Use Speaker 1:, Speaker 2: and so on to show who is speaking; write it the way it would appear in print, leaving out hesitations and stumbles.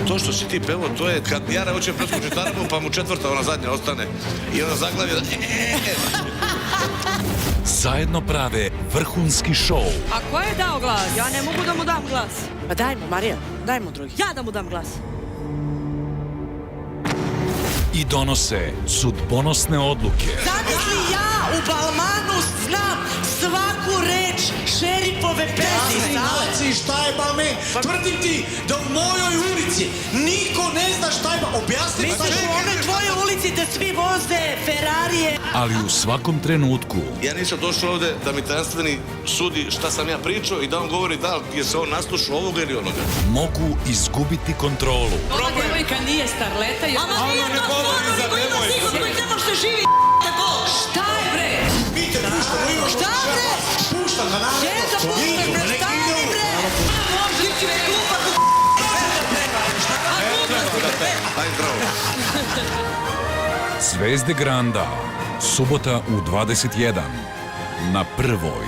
Speaker 1: To što si ti pevo, to je kad Jara hoće preskočiti arbu, pa mu četvrta, ona zadnja ostane. I ona zaglavi da...
Speaker 2: Zajedno prave vrhunski šou.
Speaker 3: A ko je dao glas? Ja ne mogu da mu dam glas.
Speaker 4: Pa daj mu, Marija, daj mu drugi.
Speaker 3: Ja da mu dam glas.
Speaker 2: I donose sudbonosne odluke.
Speaker 4: Zamisli, ja u Balmanu znam svaku reč šerifove pesme.
Speaker 5: Znaci šta je Balme? Tvrdim ti da u mojoj ulici niko ne zna šta je Balme. Objasni mi šta
Speaker 4: Misliš
Speaker 5: je.
Speaker 4: u onoj tvojoj ulici da svi voze Ferrarije?
Speaker 2: Ali u svakom trenutku
Speaker 1: Ja nisam došao ovde da mi tajanstveni sudi šta sam ja pričao i da on govori da li je se on naslušao ovoga ili onoga.
Speaker 2: mogu izgubiti kontrolu.
Speaker 3: Ova devojka nije starleta.
Speaker 4: Ama nije to stvarno, nego ima sigurno koji ne može se živi, bol.
Speaker 3: Šta je bre?
Speaker 5: Mi te puštamo, ima što
Speaker 4: Šta bre?
Speaker 5: puštam ga naravno.
Speaker 4: Gdje da puštaš, bre, stani bre! Može ti me glupak u
Speaker 1: Ajde, zdravo.
Speaker 2: Zvezde Granda, subota u 21 na Prvoj.